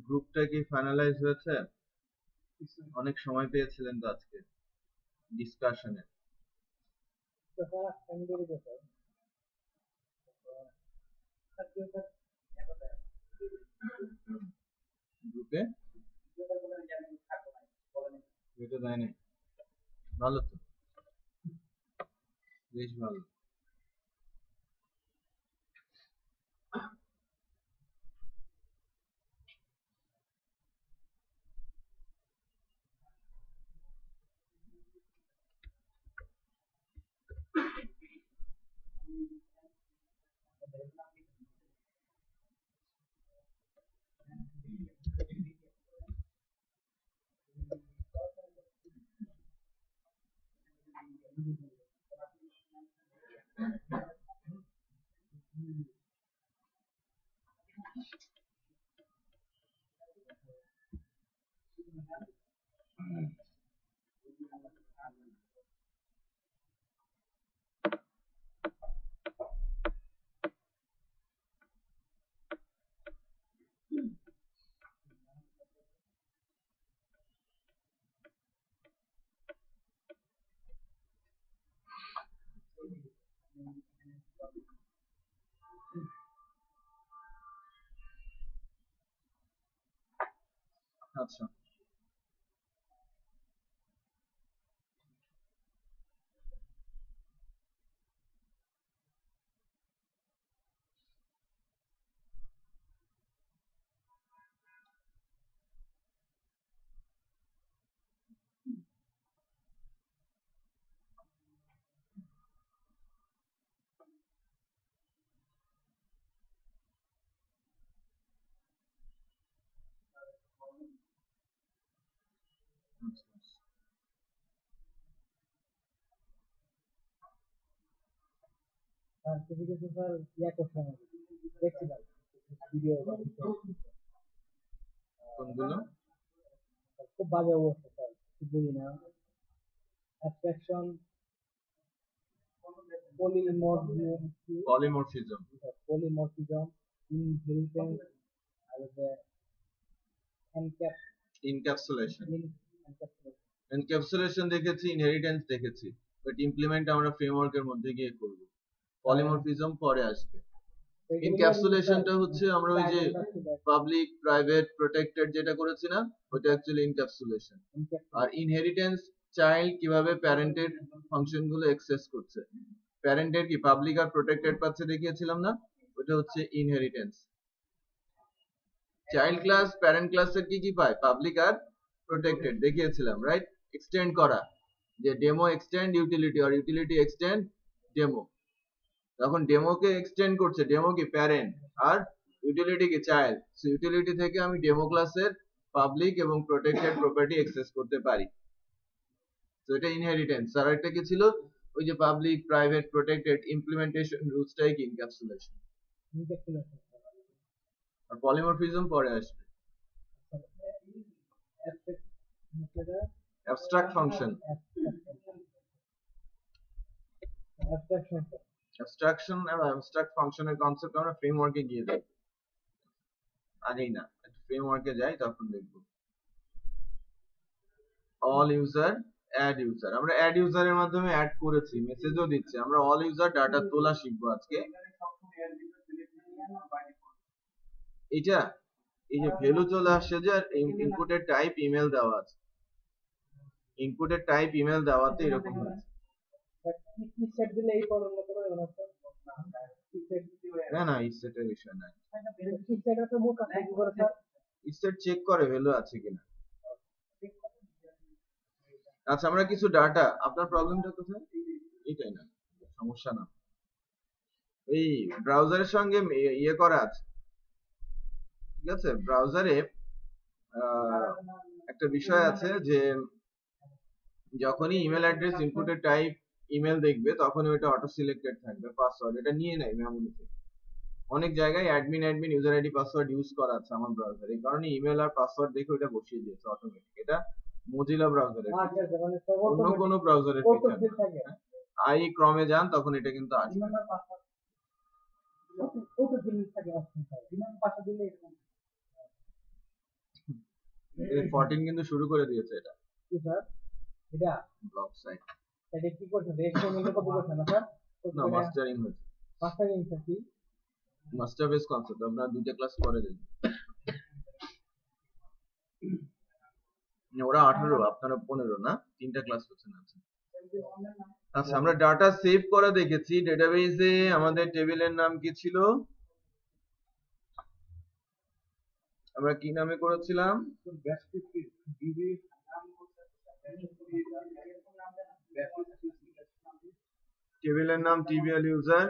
গ্রুপটা কি ফাইনালাইজ হয়েছে? অনেক সময় পেয়েছিলেন তো আজকে ডিসকাশনে। গ্রুপে এটা দেয় নাই, ভালো তো, বেশ ভালো। আচ্ছা, সার্টিফিকেশন স্যার ইয়া করতে হবে, দেখছিলাম ভিডিও কোনগুলো? খুব বাজে অবস্থা স্যার, বুঝি না। অ্যাবস্ট্রাকশন, পলিমরফিজম, ইনহেরিটেন্স, আর ইনক্যাপসুলেশন। এনক্যাপসুলেশন দেখেছি, ইনহেরিটেন্স দেখেছি, বাট ইমপ্লিমেন্ট আমরা ফ্রেমওয়ার্কের মধ্যে গিয়ে করব। পলিমরফিজম পরে আসবে। ইনক্যাপসুলেশনটা হচ্ছে আমরা ওই যে পাবলিক প্রাইভেট প্রটেক্টেড যেটা করেছি না, ওটা অ্যাকচুয়ালি ইনক্যাপসুলেশন। আর ইনহেরিটেন্স চাইল্ড কিভাবে প্যারেন্টের ফাংশন গুলো অ্যাক্সেস করছে, প্যারেন্টের কি পাবলিক আর প্রটেক্টেড পাচ্ছে দেখিয়েছিলাম না, ওটা হচ্ছে ইনহেরিটেন্স। চাইল্ড ক্লাস প্যারেন্ট ক্লাসের কি কি পায়, পাবলিক আর প্রটেক্টেড দেখিয়েছিলাম, রাইট? এক্সটেন্ড করা, যে ডেমো এক্সটেন্ড ইউটিলিটি আর ইউটিলিটি এক্সটেন্ড ডেমো। তখন ডেমোকে এক্সটেন্ড করছে, ডেমো কি প্যারেন্ট আর ইউটিলিটি কি চাইল্ড। সো ইউটিলিটি থেকে আমি ডেমো ক্লাসের পাবলিক এবং প্রটেক্টেড প্রপার্টি অ্যাক্সেস করতে পারি। তো এটা ইনহেরিটেন্স। আর একটা কি ছিল, ওই যে পাবলিক প্রাইভেট প্রটেক্টেড ইমপ্লিমেন্টেশন রুলসটাই কি ইনক্যাপসুলেশন। আর পলিমরফিজম পরে আসবে। অ্যাবস্ট্রাক্ট ফাংশন, অ্যাবস্ট্রাকশন এবং অ্যাবস্ট্রাক্ট ফাংশনের কনসেপ্ট আমরা ফ্রেমওয়ার্কে গিয়ে দেখব, আগেই না, একটু ফ্রেমওয়ার্কে যাই তখন দেখব। অল ইউজার, অ্যাড ইউজার, আমরা অ্যাড ইউজারের মাধ্যমে অ্যাড করেছি, মেসেজও দিচ্ছি। আমরা অল ইউজার ডাটা তোলা শিখবো আজকে। এটা এই যে ভ্যালু চলে আসছে, যে ইনপুটের টাইপ ইমেল দেওয়া আছে, ইনপুটের টাইপ ইমেল দেওয়াতে এরকম হয়েছে। না না, ইসেটের বিষয় নাই, ইসেট চেক করে ভ্যালু আছে কিনা। আচ্ছা, আমরা কিছু ডাটা, আপনার প্রবলেমটা কোথায়? এটাই না, সমস্যা না, এই ব্রাউজারের সঙ্গে ইয়ে করা আছে, ঠিক আছে? ব্রাউজারে একটা বিষয় আছে যে যখনই ইমেল অ্যাড্রেস ইনপুটের টাইপ ইমেল দেখবে, তখনই ওটা অটো সিলেক্টেড থাকবে পাসওয়ার্ড, এটা নিয়ে নেয় মেমরি থেকে। অনেক জায়গায় admin user ID password use করা আছে আমার ব্রাউজারে, এই কারণে ইমেল আর পাসওয়ার্ড দেখে ওটা বসিয়ে দিয়েছে অটোমেটিক। এটা মোজিলা ব্রাউজারের, অন্য কোনো ব্রাউজারের ফিচার। আই ক্রমে যান, তখন এটা কিন্তু আসবে। 14 কিন্তু শুরু করে দিয়েছে এটা কি স্যার এটা ব্লক সাইট এটা কি করছেন HTML কপি করছেন না স্যার না মাস্টারিং হয়েছে মাস্টারিং স্যার কি মাস্টার বেস কনসেপ্ট আমরা দুইটা ক্লাস পরে দিই ওরা 18 আপনারা 15 না তিনটা ক্লাস হচ্ছে না আচ্ছা আমরা ডাটা সেভ করা দেখেছি ডেটাবেসে আমাদের টেবিলের নাম কি ছিল আমরা কি নামে করেছিলাম টেবিলের নাম টিবিএল ইউজার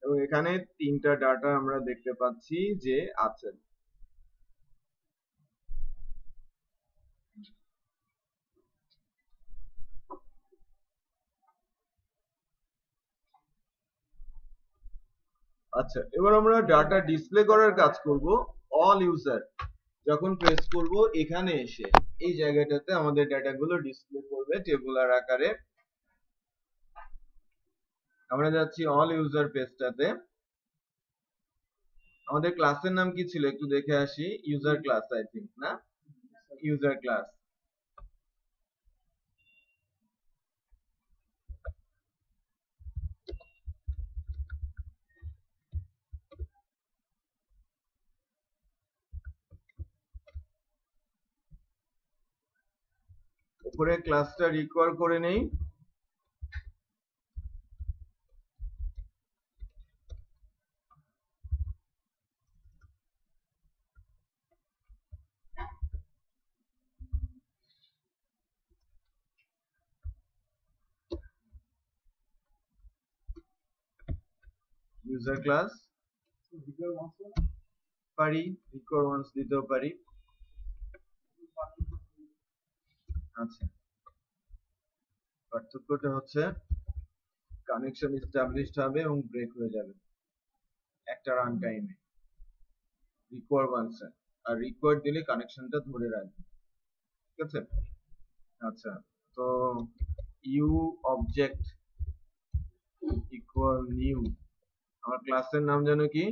এবং এখানে তিনটা ডাটা আমরা দেখতে পাচ্ছি যে আছে আচ্ছা এবার আমরা ডাটা ডিসপ্লে করার কাজ করব অল ইউজার যখন প্রেস করব এখানে এসে এই জায়গাটাতে আমাদের ডাটাগুলো ডিসপ্লে করবে টেবুলার আকারে আমরা যাচ্ছি অল ইউজার পেজটাতে আমাদের ক্লাসের নাম কি ছিল একটু দেখে আসি ইউজার ক্লাস আই থিংক না ইউজার ক্লাস উপরে ক্লাসটা রিকোয়ার করে নেই ইউজার ক্লাস পারি রিকোয়ার ওয়ান্স দিতেও পারি আচ্ছা পার্থক্যটা হচ্ছে কানেকশন এস্টাবলিশড হবে এবং ব্রেক হয়ে যাবে একটা রান টাইমে রিকোয়ার ওয়ান্স আর রিকোয়ার দিলে কানেকশনটা ধরে রাখবে ঠিক আছে আচ্ছা তো ইউ অবজেক্ট ইকুয়াল নিউ আমার ক্লাসের নাম জানো কি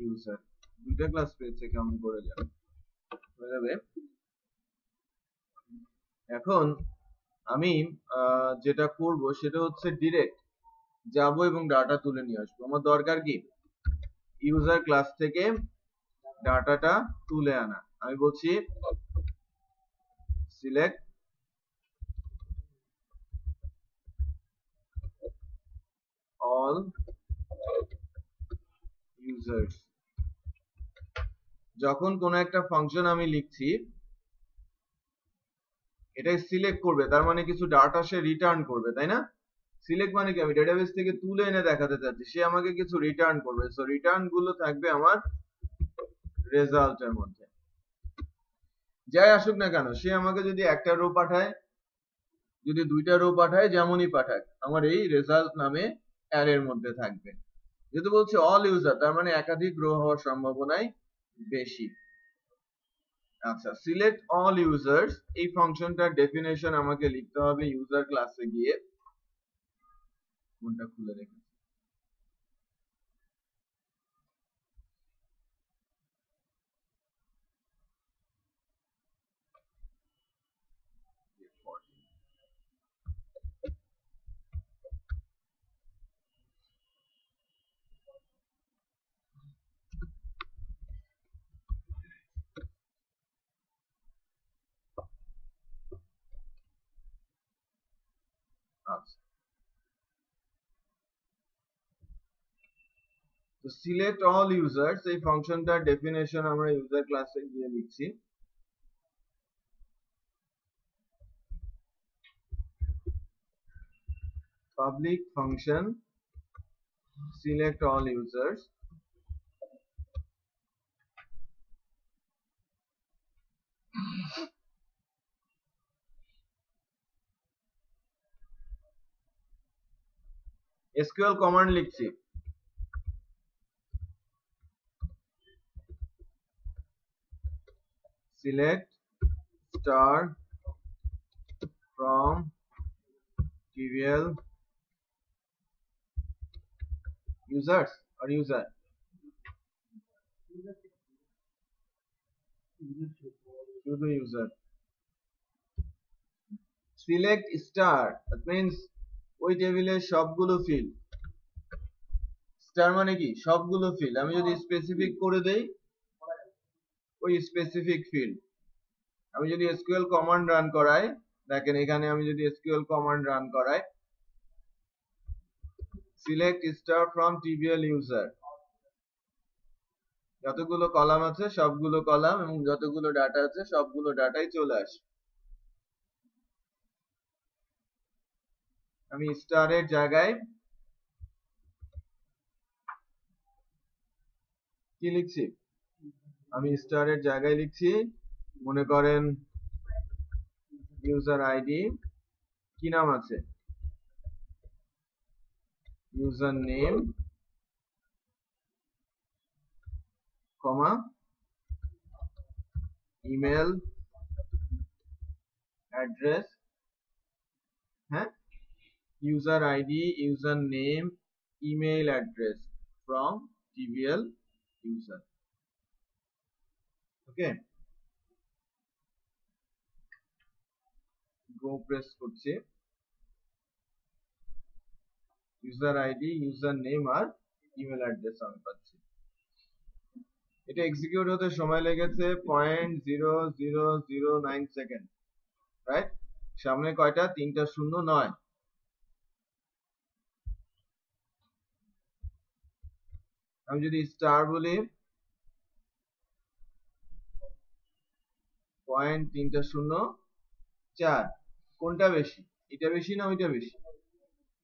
ইউজার দুইটা ক্লাস পেয়েছে কেমন করে যাবে হয়ে যাবে এখন আমি যেটা করব সেটা হচ্ছে ডিরেক্ট যাব এবং ডাটা তুলে নিয়ে আসবো আমার দরকার কি ইউজার ক্লাস থেকে ডাটাটা তুলে আনা আমি বলছি সিলেক্ট অল ইউজার্স যখন কোন একটা ফাংশন আমি লিখছি এটা সিলেক্ট করবে তার মানে কিছু ডাটা সে রিটার্ন করবে তাই না সিলেক্ট মানে কি আমি ডেটাবেস থেকে তুলে এনে দেখাতে চাচ্ছি সে আমাকে কিছু রিটার্ন করবে সো রিটার্ন গুলো থাকবে আমার রেজাল্টের মধ্যে যাই আসুক না কেন সে আমাকে যদি একটা রো পাঠায় যদি দুইটা রো পাঠায় যেমনই পাঠাক আমার এই রেজাল্ট নামে অ্যারের মধ্যে থাকবে যেহেতু বলছে অল ইউজার তার মানে একাধিক রো হওয়ার সম্ভাবনাই বেশি আচ্ছা সিলেক্ট অল ইউজার্স এই ফাংশনটার ডেফিনেশন আমাকে লিখতে হবে ইউজার ক্লাসে গিয়ে কোনটা খুলে রেখে আচ্ছা তো সিলেক্ট অল ইউজার্স এই ফাংশনটার ডেফিনেশন আমরা ইউজার ক্লাসে গিয়ে লিখছি public function select all users SQL command লিখছি select star from trivial users or user শুধু user. Select star, that means ওই টেবিলের সবগুলো ফিল্ড। স্টার মানে কি সবগুলো ফিল্ড। আমি যদি স্পেসিফিক করে দেই ওই স্পেসিফিক ফিল্ড। আমি যদি এসকিউএল কমান্ড রান করাই, দেখেন এখানে আমি যদি এসকিউএল কমান্ড রান করাই, select star from TBL user, যতগুলো কলাম আছে সবগুলো কলাম এবং যতগুলো ডাটা আছে সবগুলো ডাটাই চলে আসে। আমি স্টারের জায়গায় কি লিখছি, আমি স্টারের জায়গায় লিখছি মনে করেন ইউজার আইডি, কি নাম আছে, ইউজার নেম, কমা ইমেল অ্যাড্রেস, হ্যাঁ, user ID, user name, email address from TBL user. Okay, go press করছি, user ID, user name আর email address আমি পাচ্ছি। এটা এক্সিকিউট হতে সময় লেগেছে 0.0009 সেকেন্ড, রাইট? সামনে কয়টা, 3টা 0 9। আমি যদি স্টার বলি 0.304, কোনটা বেশি, এটা বেশি না ওইটা বেশি?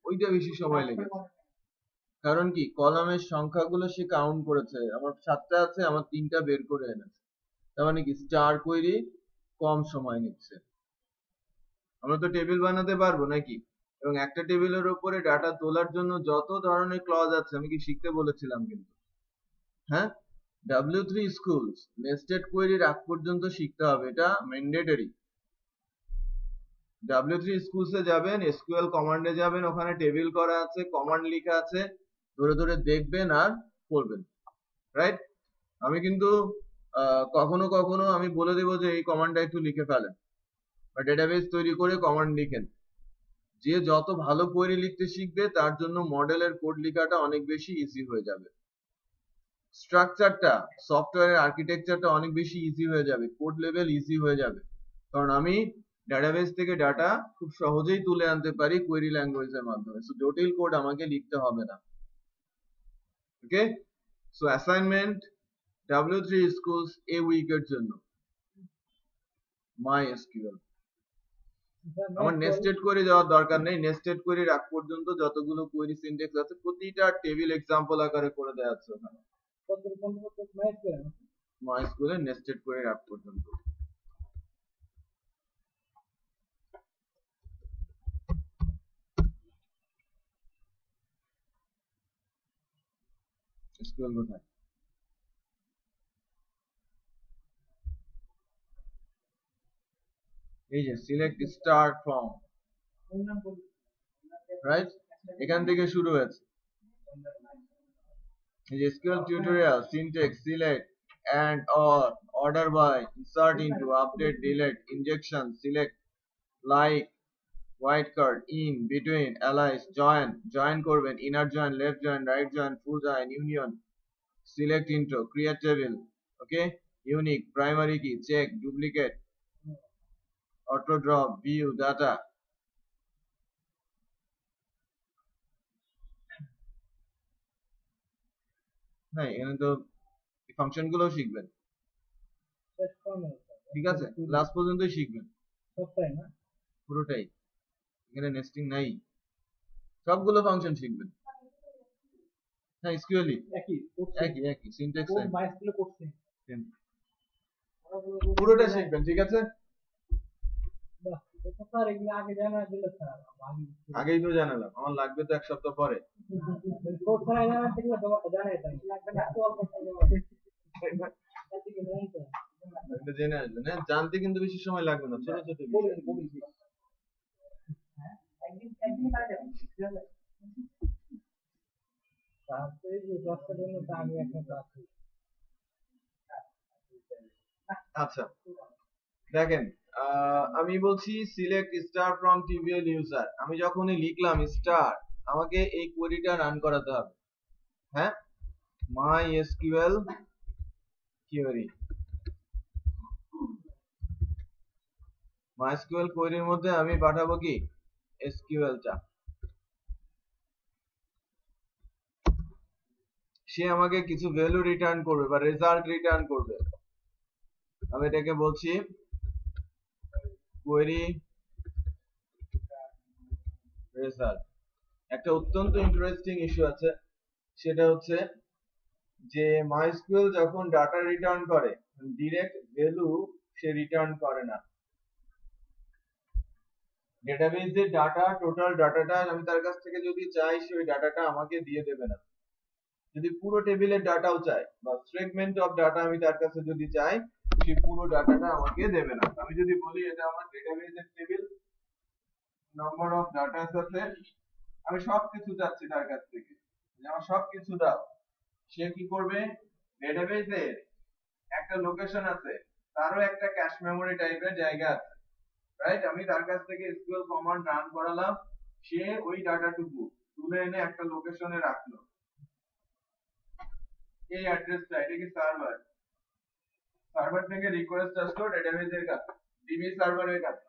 ওইটা বেশি সময় লেগেছে। কারণ কি, কলামের সংখ্যাগুলো সে কাউন্ট করেছে, আমার 7টা আছে, আমার 3টা বের করে এনেছে। তার মানে কি স্টার কোয়েরি কম সময় নিচ্ছে। আমরা তো টেবিল বানাতে পারবো নাকি, এবং একটা টেবিলের উপরে ডাটা তোলার জন্য যত ধরনের ক্লজ আছে আমি কি শিখতে বলেছিলাম কিন্তু, হ্যাঁ, W3 স্কুলস নেস্টেড কোয়েরির আগ পর্যন্ত শিখতে হবে, এটা ম্যান্ডেটরি। W3 স্কুলসে যাবেন, এসকিউএল কমান্ডে যাবেন, ওখানে টেবিল করা আছে, কমান্ড লেখা আছে, ধরে ধরে দেখবেন আর করবেন, রাইট? আমি কিন্তু কখনো কখনো আমি বলে দেবো যে এই কমান্ডটা একটু লিখে ফেলেন বা ডেটাবেস তৈরি করে কমান্ড লিখেন। যে যত ভালো কোয়েরি লিখতে শিখবে তার জন্য মডেলের কোড লেখাটা অনেক বেশি ইজি হয়ে যাবে, স্ট্রাকচারটা, সফটওয়্যারের আর্কিটেকচারটা অনেক বেশি ইজি হয়ে যাবে, কোড লেভেল ইজি হয়ে যাবে, কারণ আমি ডেটাবেস থেকে ডাটা খুব সহজেই তুলে আনতে পারি কোয়েরি ল্যাঙ্গুয়েজের মাধ্যমে। সো জটিল কোড আমাকে লিখতে হবে না। ওকে, সো অ্যাসাইনমেন্ট W3 স্কুলস এ উইকের জন্য MySQL। আমার নেস্টেড কোয়েরি দেওয়ার দরকার নেই, নেস্টেড কোয়েরির আগ পর্যন্ত যতগুলো কোয়েরি সিনট্যাক্স আছে প্রতিটা টেবিল এক্সাম্পল আকারে করে দেওয়া আছে ওখানে MySQL এর নেস্টেড কোয়েরির আগ পর্যন্ত। SQL কোথায়? এই যে সিলেক্ট স্টার ফ্রম, রাইট? এখান থেকে শুরু হয়েছে। এই যে SQL tutorial, syntax, select, and or, order by, insert into, update, delete, injection, select, like, wildcard, in, between, alias, join, join করবেন, inner join, left join, right join, full join, union, select into, create table, okay, unique, primary key, check, duplicate, auto drop, view, data। হ্যাঁ, এখানে তো function গুলো শিখবেন, ঠিক আছে, last পর্যন্তই শিখবেন পুরোটাই, এখানে নেস্টিং নাই, সবগুলো ফাংশন শিখবেন। হ্যাঁ, SQL একই একই সিনট্যাক্স সেম, পুরোটা শিখবেন, ঠিক আছে? আগেই তো জানালাম, আমার লাগবে তো 1 সপ্তাহ পরে। জেনে আসবেন, হ্যাঁ, জানতে কিন্তু বেশি সময় লাগবে না, ছোট ছোট বিষয়। আচ্ছা দেখেন, আমি বলছি select star from TBL user. আমি যখনই লিখলাম স্টার, আমাকে এই কোয়েরিটা রান করাতে হবে। হ্যাঁ, MySQL query। MySQL কোয়েরির মধ্যে আমি পাঠাবো কি SQL টা। সে আমাকে কিছু ভ্যালু রিটার্ন করবে বা রেজাল্ট রিটার্ন করবে। আমি এটাকে বলছি কোয়েরি রেজাল্ট। একটা অত্যন্ত ইন্টারেস্টিং ইস্যু আছে, সেটা হচ্ছে যে MySQL যখন ডাটা রিটার্ন করে, ডিরেক্ট ভ্যালু সে রিটার্ন করে না। ডেটাবেজের ডাটা, টোটাল ডাটাটা আমি তার কাছ থেকে যদি চাই, সে ওই ডাটাটা আমাকে দিয়ে দেবে না। যদি পুরো টেবিলের ডাটাও চাই বা সেগমেন্ট অফ ডাটা আমি তার কাছে যদি চাই, সে পুরো ডাটাটা আমাকে দেবে না। আমি যদি বলি এটা আমার ডেটাবেজের টেবিল, নাম্বার অফ ডাটা আছে, আমি সবকিছু চাচ্ছি তার কাছ থেকে, আমার সবকিছু দাও, সে কি করবে? ডেটাবেজের একটা লোকেশন আছে, তারও একটা ক্যাশ মেমোরি টাইপের জায়গা আছে, রাইট? আমি তার কাছ থেকে এসকিউএল কমান্ড রান করালাম, সে ওই ডাটাটুকু তুলে এনে একটা লোকেশনে রাখলো। এই অ্যাড্রেসটা, এটা কি সার্ভার, সার্ভার থেকে রিকোয়েস্ট আসলো ডেটাবেজের কাছে, ডিবি সার্ভারের কাছে।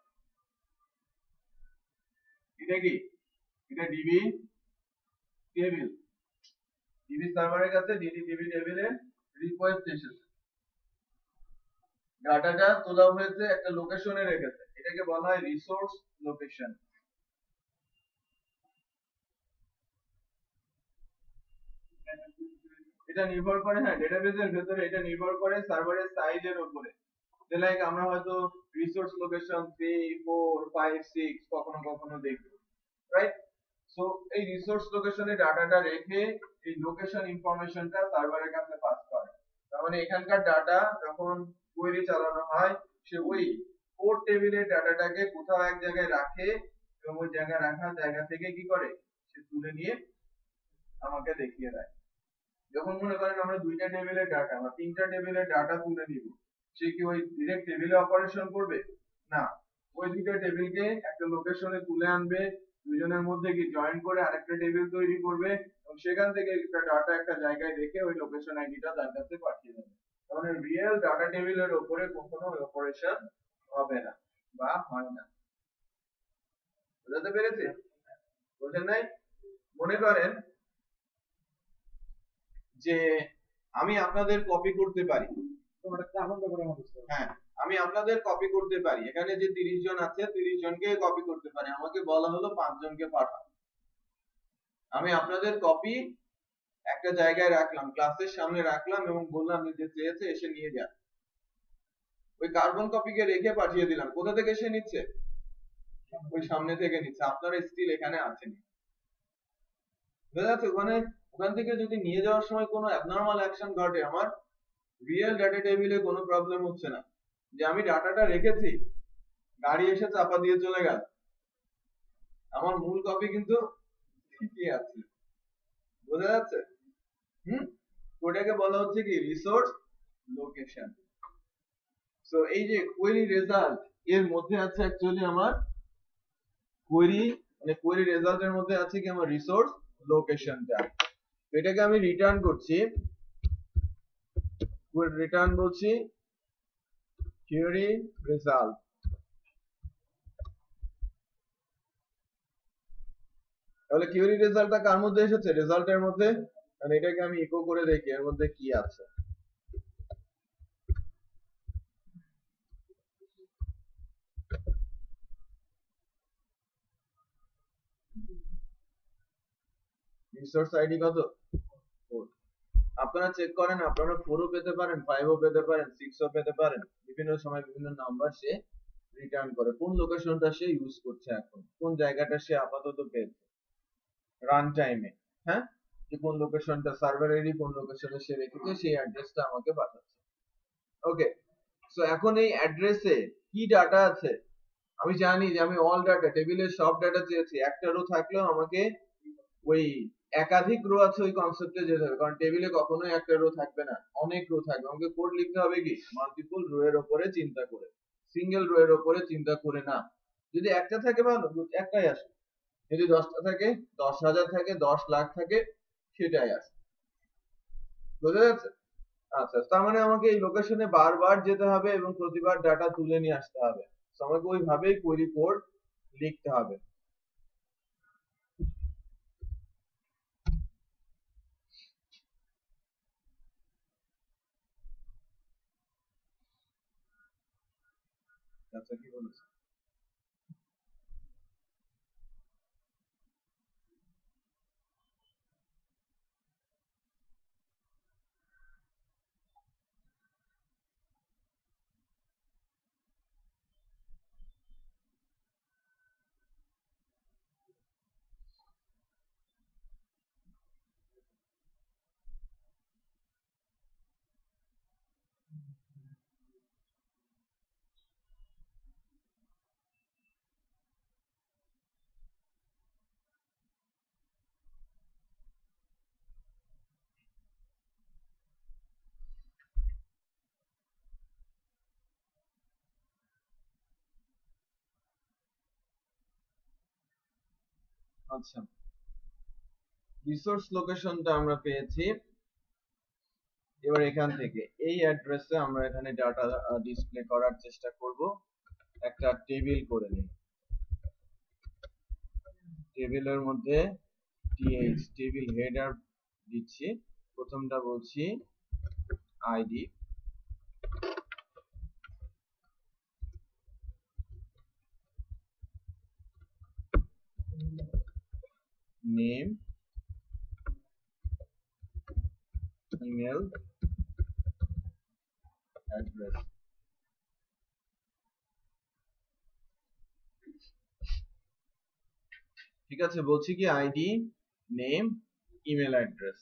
এটা কি? এটা ডিবি টেবিল, ডিবি সার্ভারের কাছে ডিবি টেবিলে রিকোয়েস্ট এসেছে, ডাটাটা তোলা হয়েছে, একটা লোকেশনে রেখেছে, এটাকে বলা হয় রিসোর্স লোকেশন। এটা নির্ভর করে, হ্যাঁ, ডেটাবেজের ভেতরে এটা নির্ভর করে সার্ভারের সাইজের উপরে। লাইক আমরা হয়তো রিসোর্স লোকেশন 3, 4, 5, 6 কখনো কখনো দেখব, রাইট? সো এই রিসোর্স লোকেশনে ডাটাটা রেখে এই লোকেশন ইনফরমেশনটা সার্ভারের কাছে পাস করে। তার মানে এখানকার ডাটা যখন কোয়েরি চালানো হয়, সে ওই কোর টেবিলের ডাটাটাকে কোথাও এক জায়গায় রাখে এবং ওই জায়গায় রাখা জায়গা থেকে কি করে, সে তুলে নিয়ে আমাকে দেখিয়ে দেয়। যখন মনে করেন আমরা দুইটা টেবিলের ডাটা বা তিনটা টেবিলের ডাটা তুলে নিব, সে কি ওই ডিরেক্ট টেবিলে অপারেশন করবে? না, ওই দুইটা টেবিলকে একটা লোকেশনে তুলে আনবে, দুইজনের মধ্যে কি জয়েন করে আরেকটা টেবিল তৈরি করবে এবং সেখান থেকে একটা ডাটা একটা জায়গায় রেখে ওই লোকেশন আইডিটা তার কাছে পাঠিয়ে দেবে। তাহলে রিয়েল ডাটা টেবিলের উপরে কখনো অপারেশন হবে না বা হয় না। বুঝতে পেরেছি? বুঝেন নাই? মনে করেন যে আমি আপনাদের কপি করতে পারি, হ্যাঁ, আমি আপনাদের কপি করতে পারি, এখানে যে 30 জন আছে 30 জনকে কপি করতে পারি, আমাকে বলা হলো 5 জনকে পাঠাও। আমি আপনাদের কপি একটা জায়গায় রাখলাম, ক্লাসের সামনে রাখলাম এবং বললাম যে চেয়েছে এসে নিয়ে যান। ওই কার্বন কপিকে রেখে পাঠিয়ে দিলাম, কোথা থেকে এসে নিচ্ছে? ওই সামনে থেকে নিচ্ছে, আপনারা স্টিল এখানে আছেন। বুঝা যাচ্ছে? ওখান থেকে যদি নিয়ে যাওয়ার সময় কোনো অ্যাবনরমাল অ্যাকশন ঘটে, আমার রিয়েল ডাটা টেবিলে কোনো প্রবলেম হচ্ছে না, যে আমি ডাটাটা রেখেছি, গাড়ি এসে চাপা দিয়ে চলে গেল, আমার মূল কপি কিন্তু ঠিকই আছে। বোঝা যাচ্ছে? ওটাকে বলা হচ্ছে কি রিসোর্স লোকেশন। সো এই যে কোয়েরি রেজাল্ট, এর মধ্যে আছে অ্যাকচুয়ালি আমার কোয়েরি, মানে কোয়েরি রেজাল্টের মধ্যে আছে কি আমার রিসোর্স লোকেশনটা। এটাকে আমি রিটার্ন করছি, রিটার্ন বলছি কোয়েরি রেজাল্ট। তাহলে কোয়েরি রেজাল্টটা কার মধ্যে এসেছে? রেজাল্টের মধ্যে। মানে এটাকে আমি ইকো করে দেখি এর মধ্যে কি আছে। রিসোর্স আইডি কত? 4। আপনারা চেক করেন, আপনারা 4 ও পেতে পারেন, 5 ও পেতে পারেন, 6 ও পেতে পারেন। বিভিন্ন সময় বিভিন্ন নাম্বার সে রিটার্ন করে। কোন লোকেশনটা সে ইউজ করছে এখন, কোন জায়গাটা সে আপাতত পেয়েছে রান টাইমে, হ্যাঁ, যে কোন লোকেশনটা সার্ভারেরই কোন লোকেশনে সে রেখেছে সেই অ্যাড্রেসটা আমাকে পাঠাচ্ছে। ওকে, সো এখন এই অ্যাড্রেসে কি ডাটা আছে? আমি জানি যে আমি অল ডাটা, টেবিলের সব ডাটা চেয়েছি, একটা রো থাকলেও আমাকে ওই একাধিক রো আছে ওই কনসেপ্টে যেতে হবে, কারণ টেবিলে কখনোই একটা রো থাকবে না, অনেক রো থাকবে। আমাকে কোড লিখতে হবে কি মাল্টিপল রো এর উপরে চিন্তা করে, সিঙ্গেল রো এর উপরে চিন্তা করে না। যদি একটা থাকে ভালো, একটাই আসে। যদি 10টা থাকে, 10,000 থাকে, 10 লাখ থাকে, সেটাই আসে। বুঝা যাচ্ছে? আচ্ছা, তার মানে আমাকে এই লোকেশনে বারবার যেতে হবে এবং প্রতিবার ডাটা তুলে নিয়ে আসতে হবে। তো আমাকে ওইভাবেই কোয়েরি কোড লিখতে হবে। আচ্ছা, কি বলেছে? আচ্ছা, রিসোর্স লোকেশনটা আমরা পেয়েছি। এবার এখান থেকে এই অ্যাড্রেসে আমরা এখানে ডাটা ডিসপ্লে করার চেষ্টা করব। একটা টেবিল করে নিই। টেবিলের মধ্যে টিএইচ টেবিল হেডার দিচ্ছি। প্রথমটা বলছি আইডি, নেম, ইমেল অ্যাড্রেস। ঠিক আছে, বলছি কি আইডি, নেম, ইমেল অ্যাড্রেস।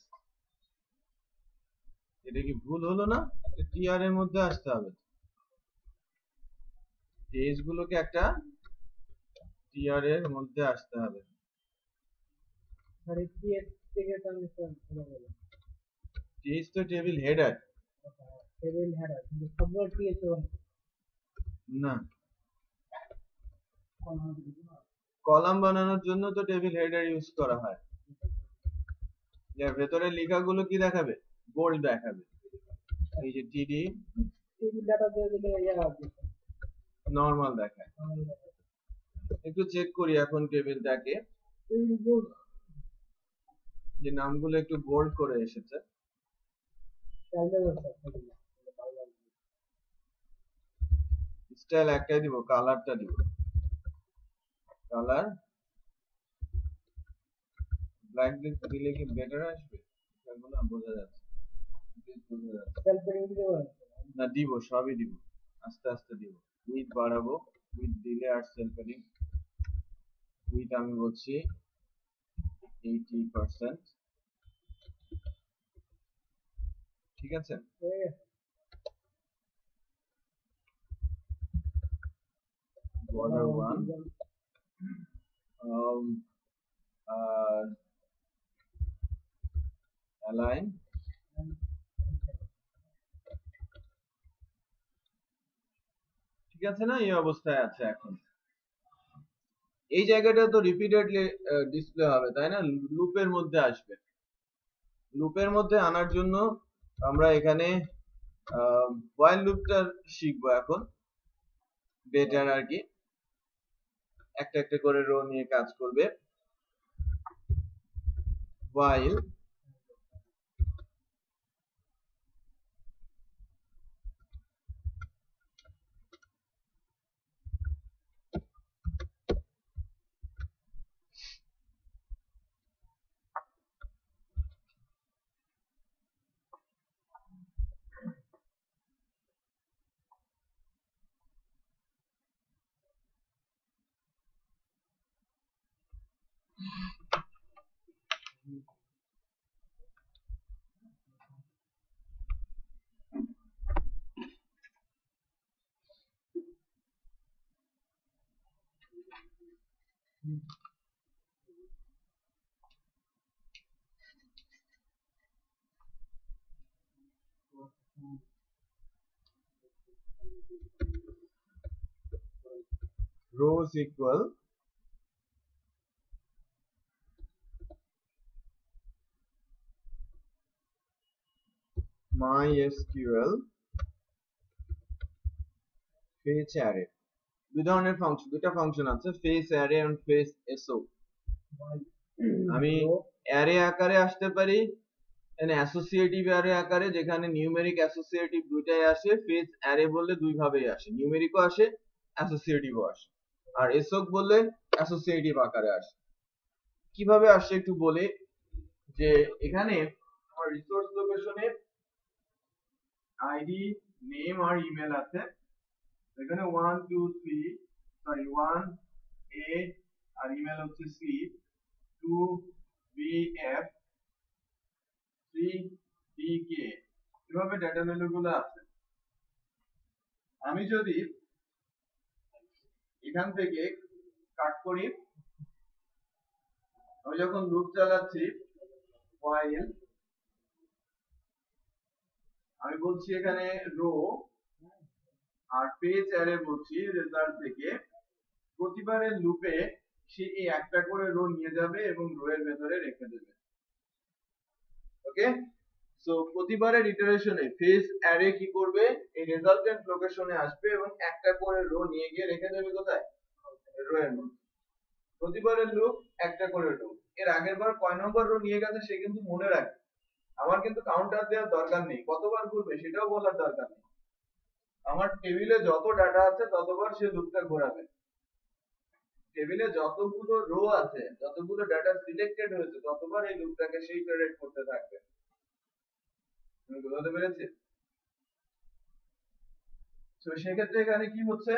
এটা কি ভুল হলো না? একটা টিআর এর মধ্যে আসতে হবে। পেজ গুলোকে একটা টিআর এর মধ্যে আসতে হবে। স্যার টিএস থেকে তো আমি স্যার ভুলে গেলাম। টিএইচ তো টেবিল হেডার। টেবিল হেডার কিন্তু সবগুলো টিএস না, কলাম বানানোর জন্য তো টেবিল হেডার ইউজ করা হয়। এর ভেতরে লেখাগুলো কি দেখাবে? বোল্ড দেখাবে। এই যে টিডি টেবিল ডাটা দিয়ে দিলে ইয়া হবে। নরমাল দেখায়। একটু চেক করি এখন টেবিলটাকে, যে নামগুলো একটু বোল্ড করে এসেছে। স্টাইল একটাই দিব, কালারটা দিব। কালার ব্ল্যাক দিলে কি বেটার আসবে? এগুলো বোঝা যাচ্ছে। না, দিব, সবই দিব, আস্তে আস্তে দিব। উইথ বাড়াবো, উইথ দিলে আর সেল প্যাডিং। উইথ আমি বলছি 80%। ঠিক আছে, border 1, align, ঠিক আছে না? এই অবস্থায় আছে এখন। এই জায়গাটা তো রিপিটেডলি ডিসপ্লে হবে, তাই না? লুপের মধ্যে আসবে। লুপের মধ্যে আনার জন্য আমরা এখানে while লুপটা শিখবো এখন বেটার আর কি। একটা একটা করে রো নিয়ে কাজ করবে। while rows equal MySQL fetch array দুইটা ফাংশন আছে fetch array and fetch so আমি array আকারে আসতে পারি অ্যাসোসিয়েটিভ অ্যারে আকারে যেখানে নিউমেরিক অ্যাসোসিয়েটিভ দুইটাই আসে ফেজ অ্যারে বললে দুই ভাবেই আসে নিউমেরিকও আসে অ্যাসোসিয়েটিভও আসে আর এসওক বললে অ্যাসোসিয়েটিভ আকারে আসে কিভাবে আসে একটু বলি যে এখানে আমার রিসোর্স লোকেশনে আইডি নেম আর ইমেল আছে এখানে 1 2 3 সরি 1 a আর ইমেল হচ্ছে c 2 b f 3dk এভাবে ডেটা ভ্যালুগুলো আছে আমি যদি এখান থেকে কাট করি আমি যখন লুপ চালাচ্ছি while আমি বলছি এখানে রো আর পেজ অ্যারে বলছি রেজাল্ট থেকে প্রতিবারের লুপে সে এই একটা করে রো নিয়ে যাবে এবং রো এর ভেতরে রেখে দেবে ওকে সো প্রতিবারের ইটারেশনে ফেজ অ্যারে কি করবে এই রেজাল্টেন্ট লোকেশনে আসবে এবং একটা করে রো নিয়ে গিয়ে রেখে দেবে কোথায় রো এর মধ্যে প্রতিবারের লুপ একটা করে রো এর আগের বার কয় নম্বর রো নিয়ে গেছে সে কিন্তু মনে রাখবে আমার কিন্তু কাউন্টার দেওয়ার দরকার নেই কতবার ঘুরবে সেটাও বলার দরকার নেই আমার টেবিলে যত ডাটা আছে ততবার সে লুপটা ঘোরাবে টেবিলে যতগুলো রো আছে যতগুলো ডাটা সিলেক্টেড হয়েছে ততবার এই লুপটাকে সে ইটারেট করতে থাকবে তুমি বুঝতে পেরেছি তো সেক্ষেত্রে এখানে কি হচ্ছে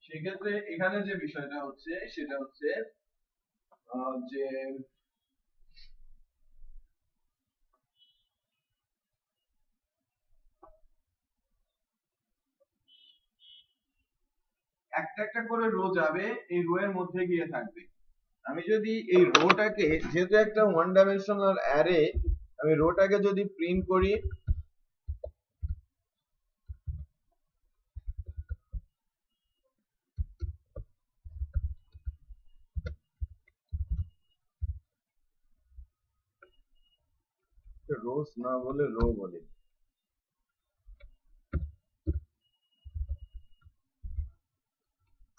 সেক্ষেত্রে এখানে যে বিষয়টা হচ্ছে সেটা হচ্ছে যে একটা একটা করে রো যাবে এই রো এর মধ্যে গিয়ে থাকবে আমি যদি এই রোটাকে যেহেতু একটা ওয়ান ডাইমেনশনাল অ্যারে আমি রোটাকে যদি প্রিন্ট করি রোস না বলে রো বলি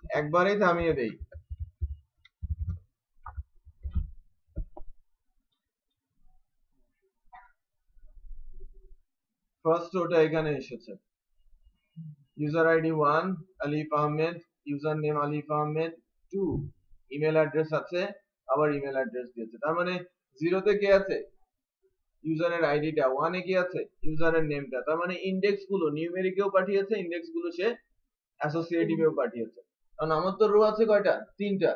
একবারেই থামিয়ে দেই ফার্স্ট রোটা এখানে এসেছে ইউজার আইডি 1 আলিফ আহমেদ ইউজার নেম আলিফ আহমেদ 2 ইমেল অ্যাড্রেস আছে আবার ইমেল অ্যাড্রেস দিয়েছে তার মানে 0 তে কে আছে ইউজারের আইডিটা 1 এ কি আছে ইউজারের নেমটা তার মানে ইনডেক্স গুলো নিউমেরিকেও পাঠিয়েছে ইনডেক্স গুলো সে অ্যাসোসিয়েটিভেও পাঠিয়েছে কারণ আমার তো রো আছে কয়টা তিনটা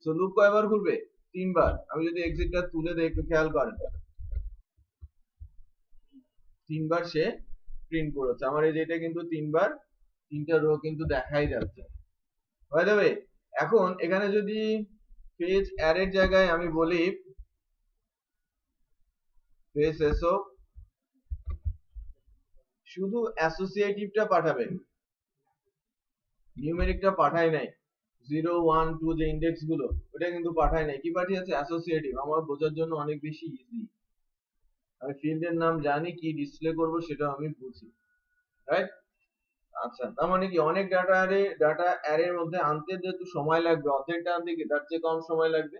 সো লুপ কয়বার ঘুরবে তিনবার আমি যদি এক্সিটটা তুলে দেই একটু খেয়াল করেন তিনবার সে প্রিন্ট করেছে আমার এই যেটা কিন্তু তিনবার তিনটা রো কিন্তু দেখাই যাচ্ছে বাই দ্য ওয়ে এখন এখানে যদি পেজ অ্যারের জায়গায় আমি বলি পেজ এসো শুধু অ্যাসোসিয়েটিভটা পাঠাবেন নিউমেরিকটা পাঠাই নাই 0 1 2 যে ইনডেক্স গুলো ওটা কিন্তু পাঠাই নাই কি পাঠিয়েছে অ্যাসোসিয়েটিভ আমার বোঝার জন্য অনেক বেশি ইজি আমি ফিল্ডের নাম জানি কি ডিসপ্লে করব সেটা আমি বুঝি রাইট আচ্ছা তার মানে কি অনেক ডাটা অ্যারের মধ্যে আনতে যেহেতু সময় লাগবে অর্ধেকটা আনতে কি তার চেয়ে কম সময় লাগবে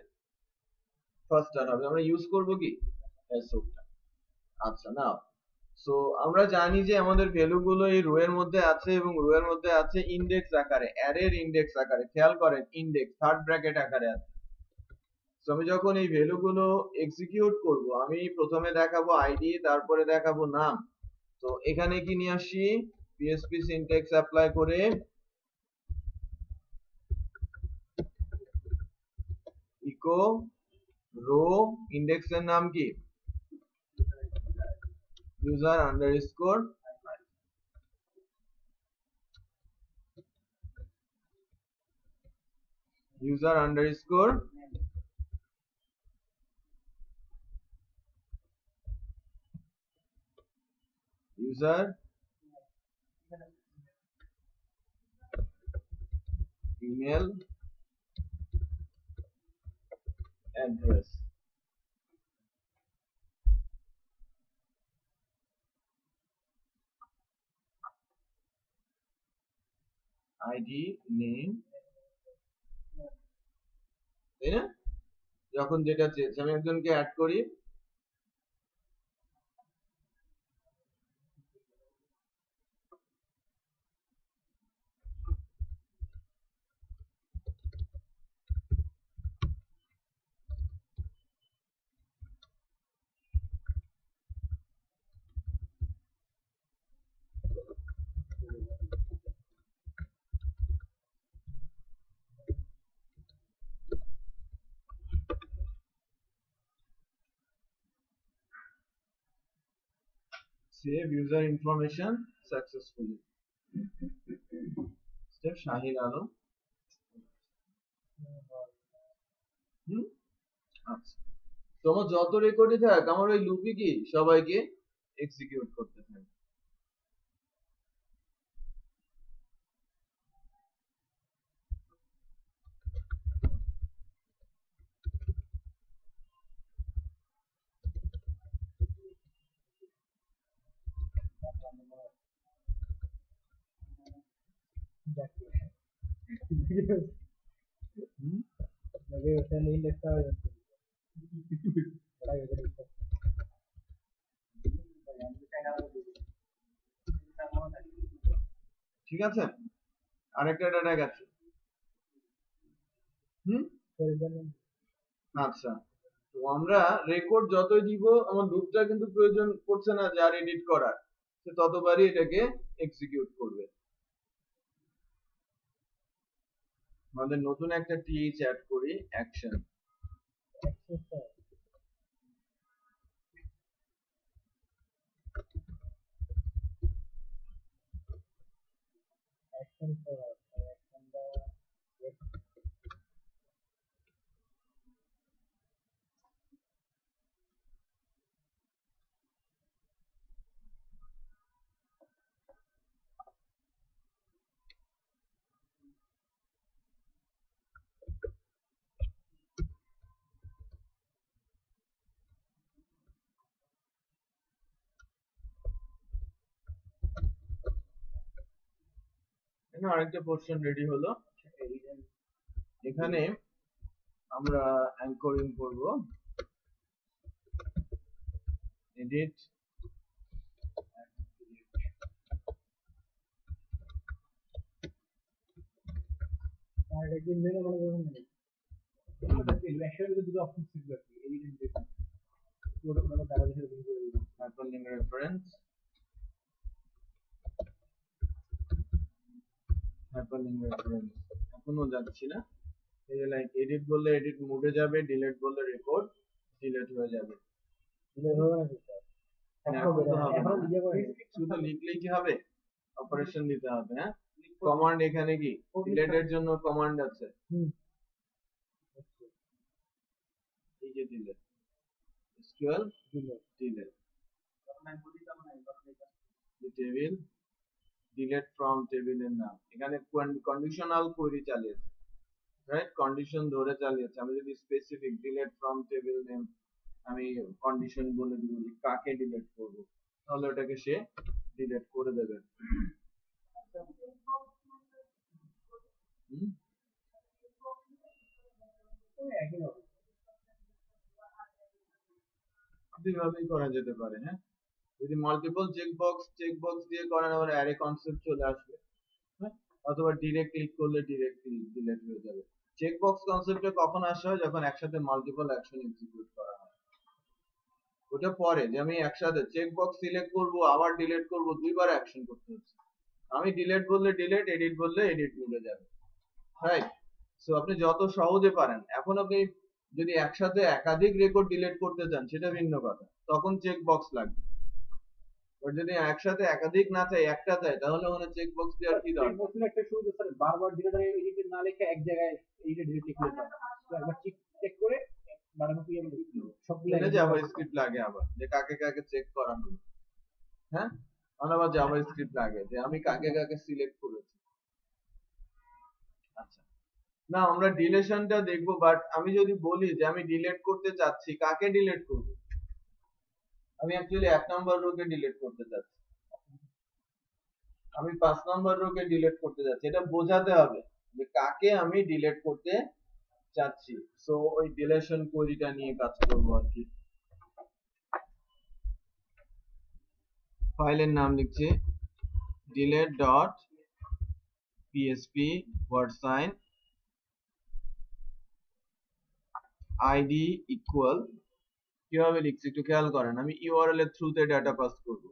ফার্স্ট টার্ন হবে আমরা ইউজ করব কি এসওটা আচ্ছা নাও সো আমরা জানি যে আমাদের ভ্যালু গুলো এই রো এর মধ্যে আছে এবং রো এর মধ্যে আছে ইনডেক্স আকারে অ্যারের ইনডেক্স আকারে খেয়াল করেন ইনডেক্স থার্ড ব্র্যাকেট আকারে আছে সো আমি যখন এই ভ্যালু গুলো এক্সিকিউট করব আমি প্রথমে দেখাবো আইডি তারপরে দেখাবো নাম তো এখানে কি নিয়ে আসি পিএসপি সিনট্যাক্স অ্যাপ্লাই করে ইকো রো ইনডেক্সের নাম কি user underscore user email address, ID, name, তাই না? যখন যেটা চেয়েছে আমি একজনকে অ্যাড করি, save user information successfully, step Shahin Alam. আচ্ছা, তোমার যত রেকর্ডই থাক আমার ওই লুপই কি সবাইকে এক্সিকিউট করতে থাকে। लगे उसे नहीं लगता है बड़ा यूजर है ঠিক আছে, আরেকটা ডাটা গেছে। আচ্ছা, তো আমরা রেকর্ড যতই দিব আমার লুপটা কিন্তু প্রয়োজন পড়ছে না যার এডিট করার, সে ততবারই এটাকে এক্সিকিউট করবে। আমাদের নতুন একটা টিএইচ অ্যাড করি, action. Action for action the আরেকটা পোর্শন রেডি হলো। এখানে আমরা অ্যাঙ্করিং করব, এডিট আর একদিন মেনে মনে করুন না অ্যাকশন দুটো অপশন সিলেক্ট করতে এডিট এন্ড ডেটা পুরো পুরো দাঁড়াবে সেরকম করে দিলাম হাইপারলিংক রেফারেন্স, হাইপারলিংক রেফারেন্স এখনো যাচ্ছি না। এই যে লাইক এডিট বললে এডিট মোডে যাবে, ডিলিট বললে রেকর্ড ডিলিট হয়ে যাবে। ডিলিট হবে না এখন দিয়ে করে শুধু লিখলেই কি হবে? অপারেশন দিতে হবে। হ্যাঁ, কমান্ড এখানে কি ডিলিটের জন্য কমান্ড আছে, এই যে delete SQL delete table delete from টেবিলের নাম, এখানে কন্ডিশনাল কোয়েরি চালিয়েছে, রাইট? কন্ডিশন ধরে চালিয়েছে। আমি যদি specific delete from table name আমি কন্ডিশন বলে দিব যে কাকে ডিলিট করব, তাহলে ওটাকে সে ডিলিট করে দেবে। দুইভাবেই করা যেতে পারে। হ্যাঁ, যদি মাল্টিপল চেকবক্স দিয়ে করেন আবার অ্যারে কনসেপ্ট চলে আসবে, হ্যাঁ, অথবা ডিরেক্ট ক্লিক করলে ডিরেক্টলি ডিলিট হয়ে যাবে। চেকবক্স কনসেপ্টে কখন আসা হয়? যখন একসাথে মাল্টিপল অ্যাকশন এক্সিকিউট করা হয়। ওটা পরে যে আমি একসাথে চেকবক্স সিলেক্ট করব আবার ডিলিট করব, দুইবার অ্যাকশন করতে হচ্ছে। আমি ডিলিট বললে ডিলিট, এডিট বললে এডিট মিলে যাবে, রাইট? সো আপনি যত সহজে পারেন। এখন আপনি যদি একসাথে একাধিক রেকর্ড ডিলিট করতে চান সেটা ভিন্ন কথা, তখন চেকবক্স লাগবে। আর যদি একসাথে একাধিক না চাই, একটা চাই, তাহলে ওখানে চেকবক্স দেওয়ার কি দরকার? চেকবক্স একটা সুবিধা স্যার, বারবার ডিলিট আর এডিট না লিখে এক জায়গায় এডিট ডিলিট লিখলে পারে। তো একবার চেক করে বারবার কি সবগুলো জাভাস্ক্রিপ্ট লাগে আবার যে কাকে কাকে চেক করা হলো। হ্যাঁ, আমার আবার জাভাস্ক্রিপ্ট লাগে যে আমি কাকে কাকে সিলেক্ট করেছি। আচ্ছা, না আমরা ডিলেশনটা দেখবো, বাট আমি যদি বলি যে আমি ডিলিট করতে চাচ্ছি, কাকে ডিলিট করব? আমি অ্যাকচুয়ালি 1 নম্বর রোকে ডিলিট করতে চাচ্ছি, আমি 5 নম্বর রোকে ডিলিট করতে যাচ্ছি, এটা বোঝাতে হবে যে কাকে আমি ডিলিট করতে চাচ্ছি। সো ওই ডিলেশন কোয়েরিটা নিয়ে কাজ করব আর কি। ফাইলের নাম লিখছি delete.php wordsign id equal, কিভাবে লিখছি একটু খেয়াল করেন, আমি ইউআরএল এর থ্রুতে ডাটা পাস করব।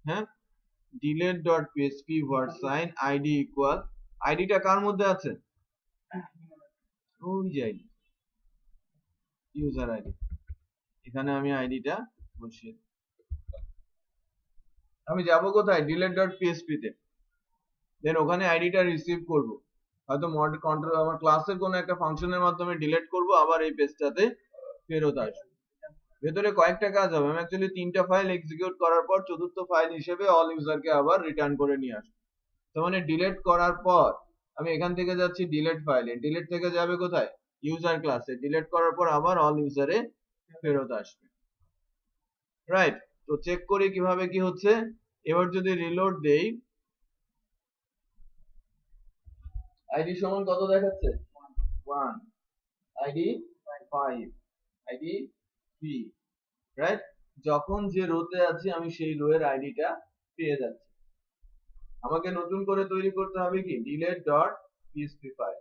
হ্যাঁ, delete.php wordsign id equal, আইডিটা কার মধ্যে আছে? ওই যে আইডি, ইউজার আইডি, এখানে আমি আইডিটা বসিয়ে, আমি যাব কোথায়? delete.php তে, দেন ওখানে আইডিটা রিসিভ করব, হয়তো মড কন্ট্রোল আমার ক্লাসের কোনো একটা ফাংশনের মাধ্যমে ডিলিট করব, আবার এই পেজটাতে ফেরত আসবে। ভেতরে কয়েকটা কাজ হবে, আমি অ্যাকচুয়ালি 3টা ফাইল এক্সিকিউট করার পর চতুর্থ ফাইল হিসেবে অল ইউজারকে আবার রিটার্ন করে নিয়ে আসবো। তার মানে ডিলিট করার পর আমি এখান থেকে যাচ্ছি ডিলিট ফাইলে, ডিলিট থেকে যাবে কোথায়? ইউজার ক্লাসে, ডিলিট করার পর আবার অল ইউজারে ফেরত আসবে। রাইট, তো চেক করি কিভাবে কি হচ্ছে। এবার যদি রিলোড দেই, আইডি সমান কত দেখাচ্ছে? 1, আইডি 5, আইডি 3, রাইট। যখন যে রোতে আছি আমি সেই রো এর আইডিটা পেয়ে যাচ্ছি। আমাকে নতুন করে তৈরি করতে হবে কি? delete.php file.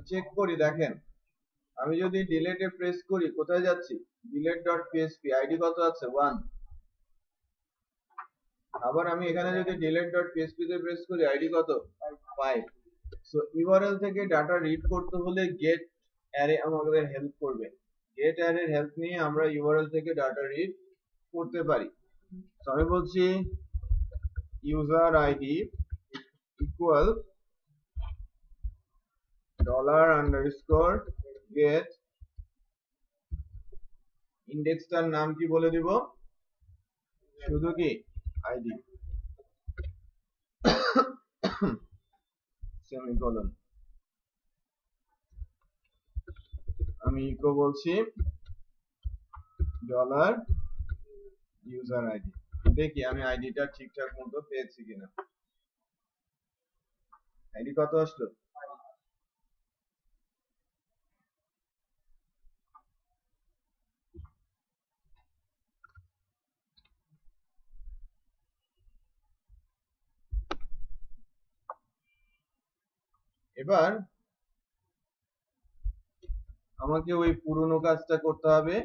চেক করি, দেখেন আমি যদি ডিলিটে প্রেস করি কোথায় যাচ্ছি? delete.php, আইডি কত আছে? 1। আবার আমি এখানে যদি delete.php তে প্রেস করি, আইডি কত? 5। সো ইউআরএল থেকে ডাটা রিড করতে হলে গেট অ্যারে আমাদের হেল্প করবে। গেট অ্যারের হেল্প নিয়ে আমরা ইউআরএল থেকে ডাটা রিড করতে পারি। তো আমি বলছি ইউজার আইডি ইকুয়াল $_get, ইন্ডেক্সটার নাম কি বলে দিব? শুধু কি আইডি, সেমিকোলন। আমি ইকো বলছি $user id, দেখি আমি আইডিটা ঠিকঠাক মতো পেয়েছি কিনা। আইডি কত আসলো? এবার আমাকে ওই পুরনো কাজটা করতে হবে।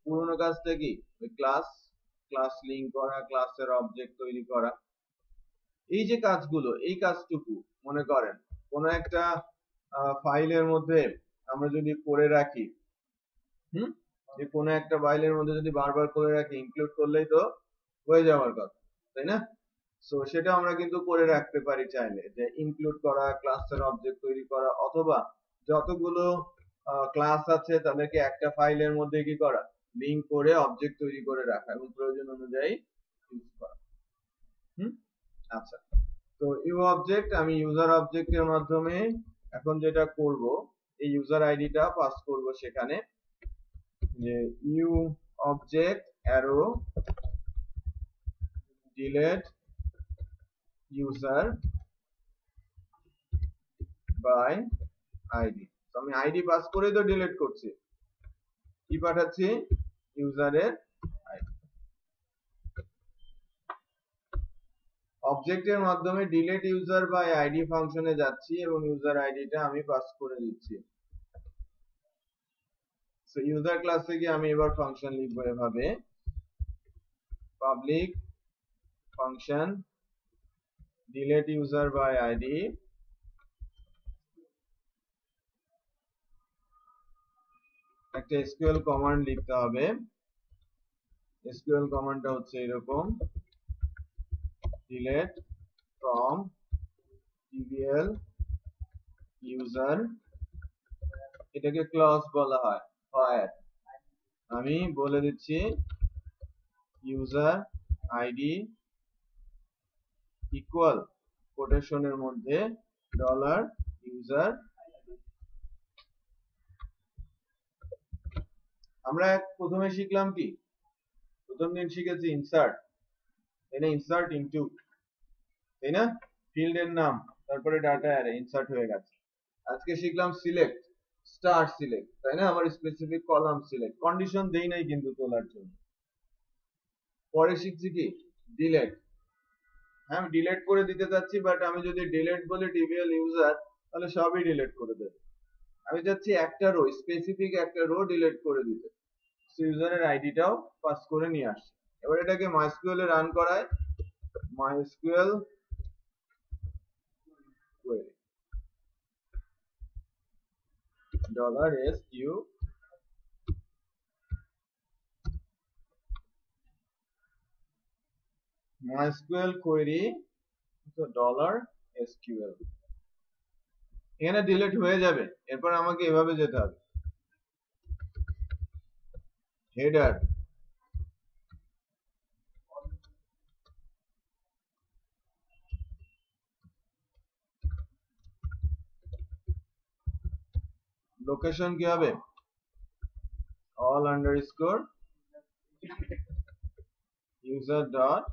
পুরনো কাজটা কি? ওই ক্লাস লিংক করা, ক্লাসের অবজেক্ট তৈরি করা, এই যে কাজগুলো, এই কাজটুকু মনে করেন কোন একটা ফাইলের মধ্যে আমরা যদি করে রাখি, যে কোনো একটা ফাইলের মধ্যে যদি বারবার করে রাখি, ইনক্লুড করলেই তো হয়ে যাওয়ার কথা, তাই না? সো সেটা আমরা কিন্তু করে রাখতে পারি চাইলে, যে ইনক্লুড করা, ক্লাসের অবজেক্ট তৈরি করা, অথবা যতগুলো ক্লাস আছে তাদেরকে একটা ফাইলের মধ্যে কি করা, লিংক করে অবজেক্ট তৈরি করে রাখা এবং প্রয়োজন অনুযায়ী ইউজ করা। আচ্ছা, তো ইউ অবজেক্ট, আমি ইউজার অবজেক্টের মাধ্যমে এখন যেটা করব, এই ইউজার আইডিটা পাস করব সেখানে, যে you object arrow delete user by ID. তো আমি আইডি পাস করে তো ডিলিট করছি, কি পাঠাচ্ছি, ইউজারের আইডি। অবজেক্টের মাধ্যমে ডিলিট ইউজার বাই আইডি ফাংশনে যাচ্ছি এবং ইউজার আইডিটা আমি পাস করে দিচ্ছি। সো ইউজার ক্লাসে গিয়ে আমি এবার ফাংশন লিখব এভাবে, public function delete user by ID, একটা এসকিউএল কমান্ড লিখতে হবে। এসকিউএল কমান্ডটা হচ্ছে এরকম, delete from tbl user, এটাকে ক্লজ বলা হয়। হয় আমি বলে দিচ্ছি ইউজার আইডি ইকুয়াল কোটেশনের মধ্যে ডলার ইউজার। আমরা প্রথমে শিখলাম কি, প্রথম দিন শিখেছি ইনসার্ট, তাই না, ইনসার্ট ইনটু, তাই না, ফিল্ডের নাম তারপরে ডাটা অ্যারে ইনসার্ট হয়ে গেছে। আজকে শিখলাম সিলেক্ট, স্টার সিলেক্ট, তাই না, আমার স্পেসিফিক কলাম সিলেক্ট, কন্ডিশন দেই নাই কিন্তু তোলার জন্য। পরে শিখছি কি, ডিলেট, হ্যাঁ আমি ডিলেট করে দিতে চাচ্ছি, বাট আমি যদি ডিলেট বলে টিবিএল ইউজার তাহলে সবই ডিলেট করে দেবে। আমি চাচ্ছি একটা রো, স্পেসিফিক একটা রো ডিলেট করে দিতে, সো ইউজারের আইডিটাও পাস করে নিয়ে আসছে। এবার এটাকে মাইস্কুয়েল এ রান করায়, MySQL query $sq MySQL query $SQL, এখানে ডিলিট হয়ে যাবে। এরপর আমাকে এভাবে যেতে হবে, হেডার লোকেশন কি হবে, all underscore user dot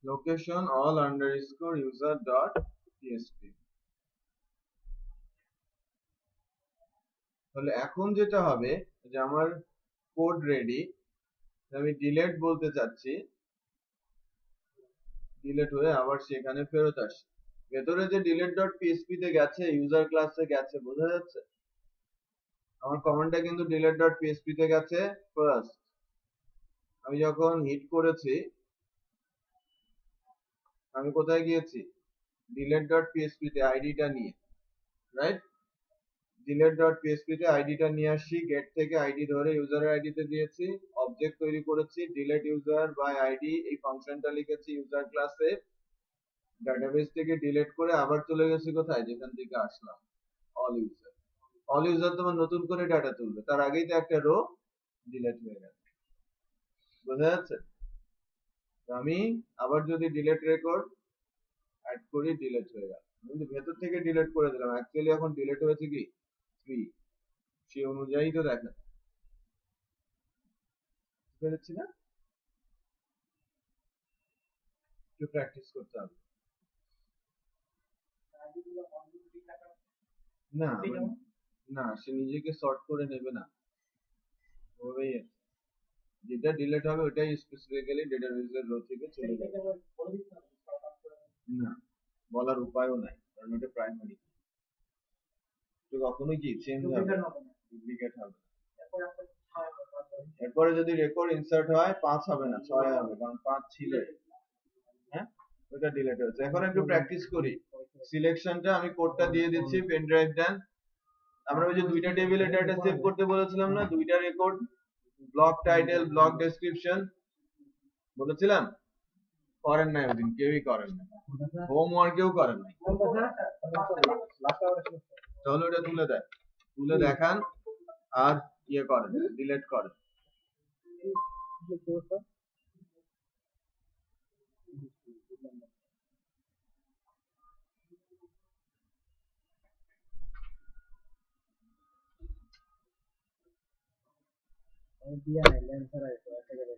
location all underscore user dot php। তাহলে এখন যেটা হবে যে আমার কোড রেডি, আমি ডিলিট বলতে চাচ্ছি, ডিলিট হয়ে আবার সেখানে ফেরত আসে। ভেতরে যে ডিলিট ডট পিএসপি তে গেছে, ইউজার ক্লাসে গেছে, বোঝা যাচ্ছে, আমার কমান্ডটা কিন্তু ডিলিট ডট পিএসপি তে গেছে ফার্স্ট। আমি যখন হিট করেছি, আমি কোথায় গিয়েছি, ডিলিট ডট পিএসপি তে আইডিটা নিয়ে, রাইট, ডিলিট ডট পিএসপি তে আইডিটা নিয়ে আসি, গেট থেকে আইডি ধরে ইউজারের আইডিতে দিয়েছি, অবজেক্ট তৈরি করেছি ডিলিট ইউজার বাই আইডি, এই ফাংশনটা লিখেছি ইউজার ক্লাসে, ডাটাবেস থেকে ডিলিট করে আবার চলে গেছি কোথায়, যেখান থেকে আসলাম, অল ইউজার। অল ইউজার তোমার নতুন করে ডাটা তুলবে, তার আগেই তো একটা রো ডিলিট হয়ে গেছে, বোঝা যাচ্ছে। আমি আবার যদি ডিলিট রেকর্ড অ্যাড করি, ডিলিট হয়ে গেল, কিন্তু ভেতর থেকে ডিলিট করে দিলাম, অ্যাকচুয়ালি এখন ডিলিট হয়েছে কি 3, সেই অনুযায়ী তো দেখা পেরেছি না, একটু প্র্যাকটিস করতে হবে। না না, সে নিজেকে সর্ট করে নেবে না, ওভাবেই আছে, যেটা ডিলিট হবে ওটাই স্পেসিফিক্যালি ডেটাবেসের রো থেকে চলে যাবে। না, বলার উপায়ও নাই, কারণ ওটা প্রাইমারি, তো কখনো কি চেঞ্জ হবে, ডুপ্লিকেট হবে। এরপরে যদি রেকর্ড ইনসার্ট হয় 5 হবে না 6 হবে, কারণ 5 ছিল, হ্যাঁ ওটা ডিলিট হয়েছে। এখন একটু প্র্যাকটিস করি, সিলেকশনটা আমি কোডটা দিয়ে দিচ্ছি, পেন ড্রাইভ দেন। আমরা ওই যে দুইটা টেবিলে ডাটা সেভ করতে বলেছিলাম না, দুইটা record, blog title, blog description বলেছিলাম, করেন নাই ওদিন, কেউই করেন নাই, হোমওয়ার্কেও করেন নাই। তাহলে ওটা তুলে দেন, তুলে দেখান আর ইয়ে করেন, ডিলিট করেন। दिया नहीं आंसर है तो ऐसे करें